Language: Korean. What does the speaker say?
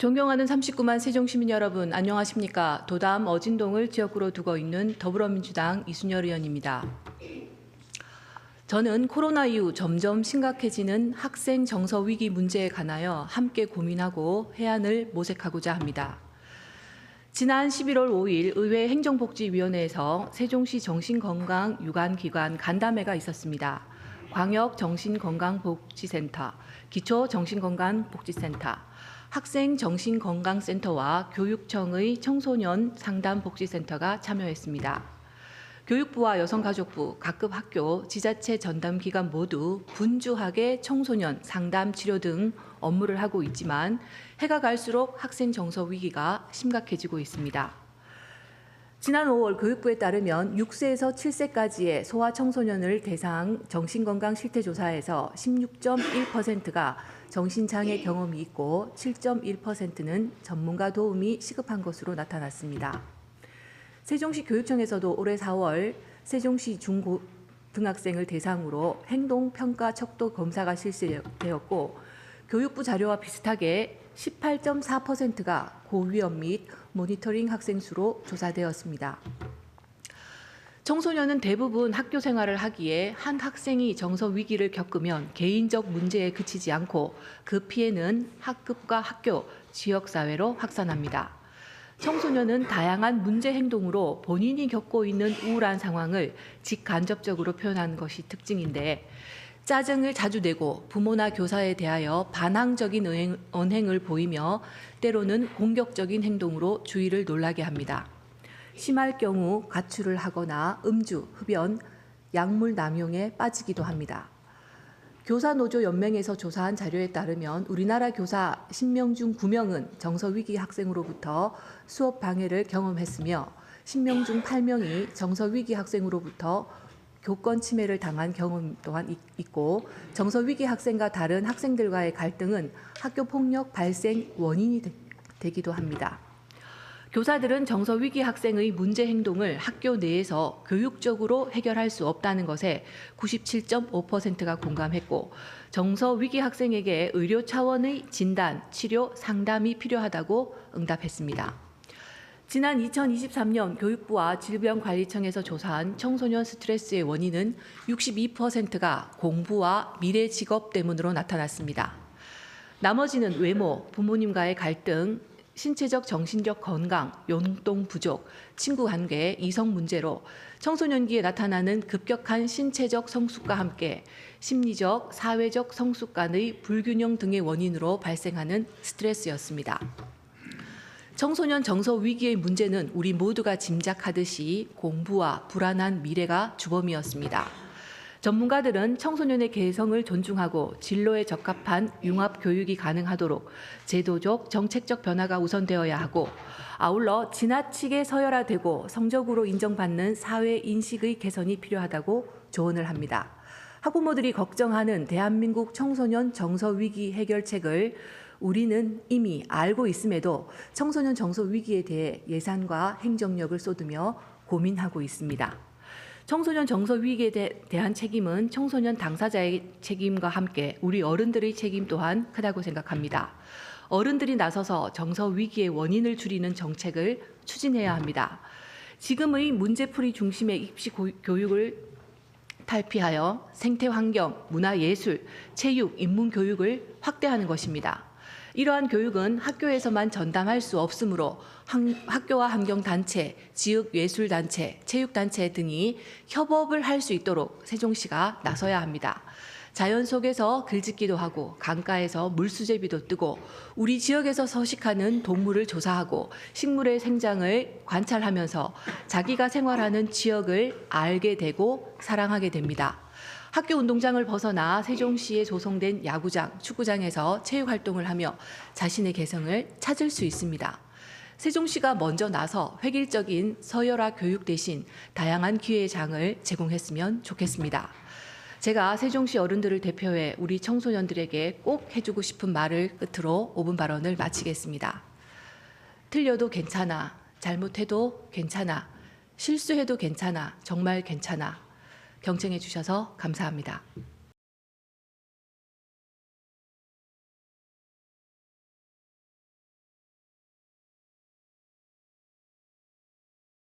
존경하는 39만 세종시민 여러분, 안녕하십니까? 도담 어진동을 지역구로 두고 있는 더불어민주당 이순열 의원입니다. 저는 코로나 이후 점점 심각해지는 학생 정서 위기 문제에 관하여 함께 고민하고 해안을 모색하고자 합니다. 지난 11월 5일 의회 행정복지위원회에서 세종시 정신건강유관기관 간담회가 있었습니다. 광역정신건강복지센터, 기초정신건강복지센터, 학생정신건강센터와 교육청의 청소년 상담복지센터가 참여했습니다. 교육부와 여성가족부, 각급 학교, 지자체 전담기관 모두 분주하게 청소년 상담 치료 등 업무를 하고 있지만 해가 갈수록 학생 정서 위기가 심각해지고 있습니다. 지난 5월 교육부에 따르면 6세에서 7세까지의 소아청소년을 대상 정신건강 실태조사에서 16.1%가 정신장애 경험이 있고 7.1%는 전문가 도움이 시급한 것으로 나타났습니다. 세종시 교육청에서도 올해 4월 세종시 중고등학생을 대상으로 행동평가 척도 검사가 실시되었고 교육부 자료와 비슷하게 18.4%가 고위험 및 모니터링 학생 수로 조사되었습니다. 청소년은 대부분 학교 생활을 하기에 한 학생이 정서 위기를 겪으면 개인적 문제에 그치지 않고 그 피해는 학급과 학교, 지역사회로 확산합니다. 청소년은 다양한 문제 행동으로 본인이 겪고 있는 우울한 상황을 직간접적으로 표현하는 것이 특징인데 짜증을 자주 내고 부모나 교사에 대하여 반항적인 언행을 보이며 때로는 공격적인 행동으로 주위를 놀라게 합니다. 심할 경우 가출을 하거나 음주, 흡연, 약물 남용에 빠지기도 합니다. 교사노조연맹에서 조사한 자료에 따르면 우리나라 교사 10명 중 9명은 정서위기 학생으로부터 수업 방해를 경험했으며 10명 중 8명이 정서위기 학생으로부터 교권 침해를 당한 경험 또한 있고 정서위기 학생과 다른 학생들과의 갈등은 학교 폭력 발생 원인이 되기도 합니다. 교사들은 정서위기 학생의 문제 행동을 학교 내에서 교육적으로 해결할 수 없다는 것에 97.5%가 공감했고 정서위기 학생에게 의료 차원의 진단, 치료, 상담이 필요하다고 응답했습니다. 지난 2023년 교육부와 질병관리청에서 조사한 청소년 스트레스의 원인은 62%가 공부와 미래 직업 때문으로 나타났습니다. 나머지는 외모, 부모님과의 갈등, 신체적 정신적 건강, 용돈 부족, 친구 관계, 이성 문제로 청소년기에 나타나는 급격한 신체적 성숙과 함께 심리적, 사회적 성숙 간의 불균형 등의 원인으로 발생하는 스트레스였습니다. 청소년 정서 위기의 문제는 우리 모두가 짐작하듯이 공부와 불안한 미래가 주범이었습니다. 전문가들은 청소년의 개성을 존중하고 진로에 적합한 융합 교육이 가능하도록 제도적, 정책적 변화가 우선되어야 하고 아울러 지나치게 서열화되고 성적으로 인정받는 사회 인식의 개선이 필요하다고 조언을 합니다. 학부모들이 걱정하는 대한민국 청소년 정서 위기 해결책을 우리는 이미 알고 있음에도 청소년 정서 위기에 대해 예산과 행정력을 쏟으며 고민하고 있습니다. 청소년 정서 위기에 대한 책임은 청소년 당사자의 책임과 함께 우리 어른들의 책임 또한 크다고 생각합니다. 어른들이 나서서 정서 위기의 원인을 줄이는 정책을 추진해야 합니다. 지금의 문제풀이 중심의 입시 교육을 탈피하여 생태환경, 문화예술, 체육, 인문교육을 확대하는 것입니다. 이러한 교육은 학교에서만 전담할 수 없으므로 학교와 환경단체, 지역예술단체, 체육단체 등이 협업을 할 수 있도록 세종시가 나서야 합니다. 자연 속에서 글짓기도 하고 강가에서 물수제비도 뜨고 우리 지역에서 서식하는 동물을 조사하고 식물의 생장을 관찰하면서 자기가 생활하는 지역을 알게 되고 사랑하게 됩니다. 학교 운동장을 벗어나 세종시에 조성된 야구장, 축구장에서 체육활동을 하며 자신의 개성을 찾을 수 있습니다. 세종시가 먼저 나서 획일적인 서열화 교육 대신 다양한 기회의 장을 제공했으면 좋겠습니다. 제가 세종시 어른들을 대표해 우리 청소년들에게 꼭 해주고 싶은 말을 끝으로 5분 발언을 마치겠습니다. 틀려도 괜찮아, 잘못해도 괜찮아, 실수해도 괜찮아, 정말 괜찮아. 경청해 주셔서 감사합니다.